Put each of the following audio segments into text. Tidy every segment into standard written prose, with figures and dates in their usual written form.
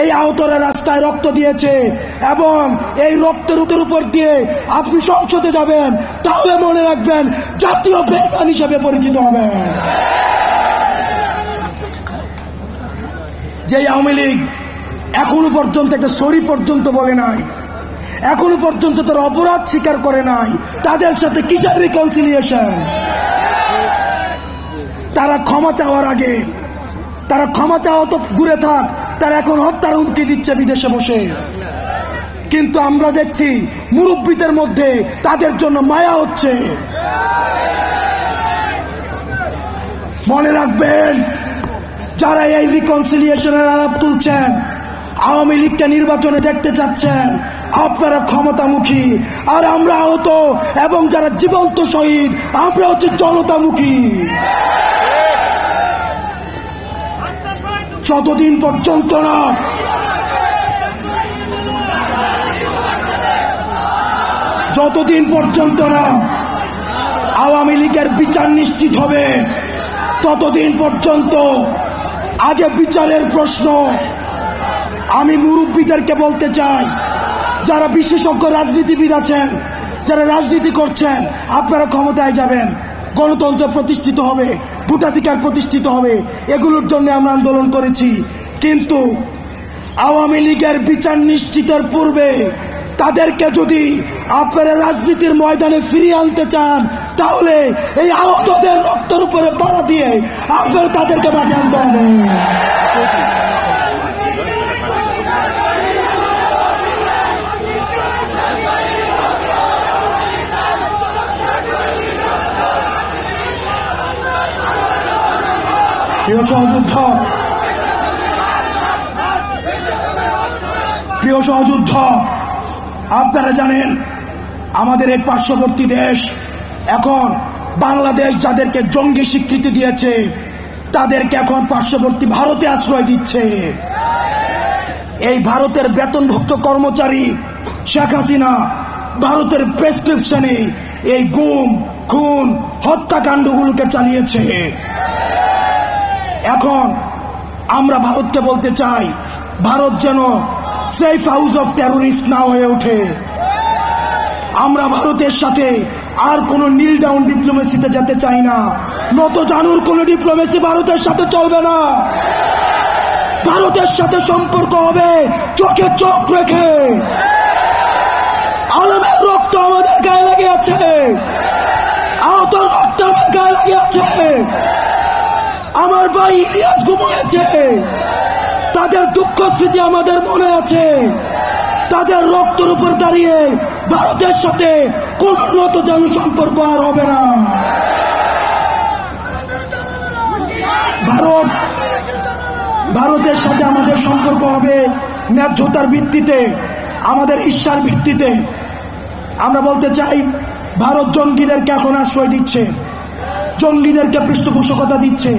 এই আহতরা রাস্তায় রক্ত দিয়েছে এবং এই রক্তের উপর দিয়ে আপনি সংসদে যাবেন, তাহলে মনে রাখবেন জাতীয় বেঈমান হিসেবে পরিচিত হবেন। যে আওয়ামী লীগ এখনো পর্যন্ত একটা সরি পর্যন্ত বলে নাই, এখনো পর্যন্ত তার অপরাধ স্বীকার করে নাই, তাদের সাথে কিসের রিকনসিলিয়েশন? তারা ক্ষমা চাওয়ার আগে, তারা ক্ষমা চাওয়া তো দূরে থাক, তারা এখন হত্যার হুমকি দিচ্ছে বিদেশে বসে। কিন্তু আমরা দেখছি মুরব্বীদের মধ্যে তাদের জন্য মায়া হচ্ছে। মনে রাখবেন, যারা এই রিকনসিলিয়েশনের আলাপ তুলছেন, আওয়ামী লীগকে নির্বাচনে দেখতে চাচ্ছেন, আপনারা ক্ষমতামুখী, আর আমরা আহত এবং যারা জীবন্ত শহীদ আমরা হচ্ছে জনতামুখী। যতদিন পর্যন্ত না আওয়ামী লীগের বিচার নিশ্চিত হবে, ততদিন পর্যন্ত আগে বিচারের প্রশ্ন। আমি মুরব্বীদেরকে বলতে চাই, যারা বিশেষজ্ঞ রাজনীতিবিদ আছেন, যারা রাজনীতি করছেন, আপনারা ক্ষমতায় যাবেন, গণতন্ত্র প্রতিষ্ঠিত হবে, ভোটাধিকার প্রতিষ্ঠিত হবে, এগুলোর জন্য আমরা আন্দোলন করেছি। কিন্তু আওয়ামী লীগের বিচার নিশ্চিতের পূর্বে তাদেরকে যদি আপনারা রাজনীতির ময়দানে ফিরিয়ে আনতে চান, তাহলে এই আহতদের রক্তের উপরে পাড়া দিয়ে আপনারা তাদেরকে বাঁচিয়ে আনতে হবে। প্রিয় সহযুদ্ধ, আপনারা জানেন আমাদের এই পার্শ্ববর্তী দেশ এখন বাংলাদেশ যাদেরকে জঙ্গি স্বীকৃতি দিয়েছে, তাদেরকে এখন পার্শ্ববর্তী ভারতে আশ্রয় দিচ্ছে। এই ভারতের বেতনভুক্ত কর্মচারী শেখ হাসিনা ভারতের প্রেসক্রিপশনে এই গুম, খুন, হত্যাকাণ্ডগুলোকে চালিয়েছে। এখন আমরা ভারতকে বলতে চাই, ভারত যেন সেফ হাউস অফ টেরোরিস্ট না হয়ে ওঠে। আমরা ভারতের সাথে আর কোন নীল ডাউন ডিপ্লোমেসিতে যেতে চাই না। নত জানুর কোন ডিপ্লোমেসি ভারতের সাথে চলবে না। ভারতের সাথে সম্পর্ক হবে চোখে চোখ রেখে। আলমের রক্ত আমাদের গায়ে লেগে আছে, আহত রক্ত আমার গায়ে লেগে আছে। আমার ভাই ইলিয়াস ঘুমিয়েছে, তাদের দুঃখ স্মৃতি আমাদের মনে আছে। তাদের রক্তের উপর দাঁড়িয়ে ভারতের সাথে কোন নত জানু সম্পর্ক আর হবে না। ভারতের সাথে আমাদের সম্পর্ক হবে ন্যায্যতার ভিত্তিতে, আমাদের ঈর্ষার ভিত্তিতে। আমরা বলতে চাই, ভারত জঙ্গিদেরকে এখন আশ্রয় দিচ্ছে, জঙ্গিদেরকে পৃষ্ঠপোষকতা দিচ্ছে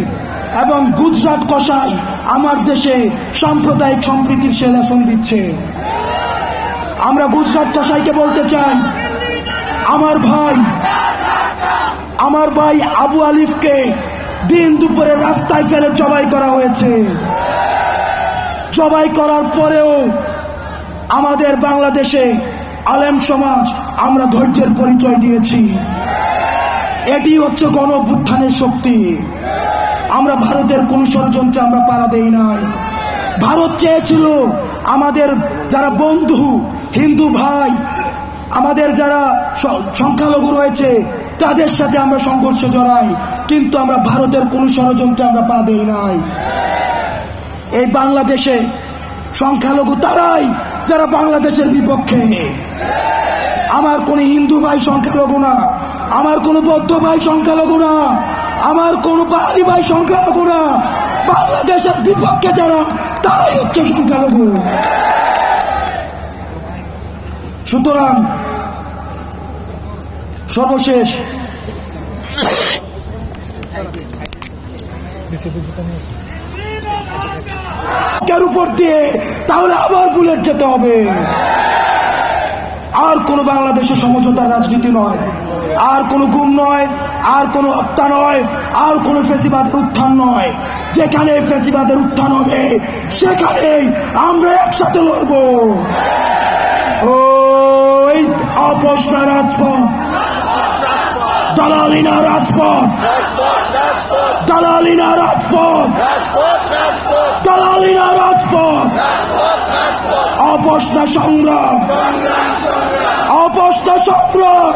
এবং গুজরাট কসাই আমার দেশে সাম্প্রদায়িক সম্প্রীতির সেলাসন দিচ্ছে। আমরা গুজরাট কসাইকে বলতে চাই, আমার ভাই আবু আলিফকে দিন দুপুরে রাস্তায় ফেলে জবাই করা হয়েছে। জবাই করার পরেও আমাদের বাংলাদেশে আলেম সমাজ আমরা ধৈর্যের পরিচয় দিয়েছি। এটি হচ্ছে গণ অভ্যুত্থানের শক্তি। আমরা ভারতের কোন ষড়যন্ত্রে আমরা পাড়া দেই নাই। ভারত চেয়েছিল আমাদের যারা বন্ধু হিন্দু ভাই, আমাদের যারা সংখ্যালঘু রয়েছে, তাদের সাথে আমরা সংঘর্ষে জড়াই, কিন্তু আমরা ভারতের কোন ষড়যন্ত্রে আমরা পা দেই নাই। এই বাংলাদেশে সংখ্যালঘু তারাই যারা বাংলাদেশের বিপক্ষে। আমার কোন হিন্দু ভাই সংখ্যালঘু না, আমার কোন বৌদ্ধ ভাই সংখ্যালঘু না, আমার কোন পাহাড়ি ভাই সংখ্যালঘু না। বাংলাদেশের বিপক্ষে যারা, তারাই হচ্ছে সংখ্যালঘু। সুতরাং সর্বশেষ উপর দিয়ে তাহলে আবার বুলেট যেতে হবে। আর কোনো বাংলাদেশে সমঝোতার রাজনীতি নয়, আর কোনো গুম নয়, আর কোনো হত্যা নয়, আর কোনো ফ্যাসিবাদের উত্থান নয়। যেখানে ফ্যাসিবাদের উত্থান হবে সেখানেই আমরা একসাথে লড়ব। ওই আপোষ না রাজপথ, দালালি না রাজপথ, দালালি না রাজপথ, দালালি না রাজপথ, আপোষ না সংগ্রাম, আপোষ না সংগ্রাম।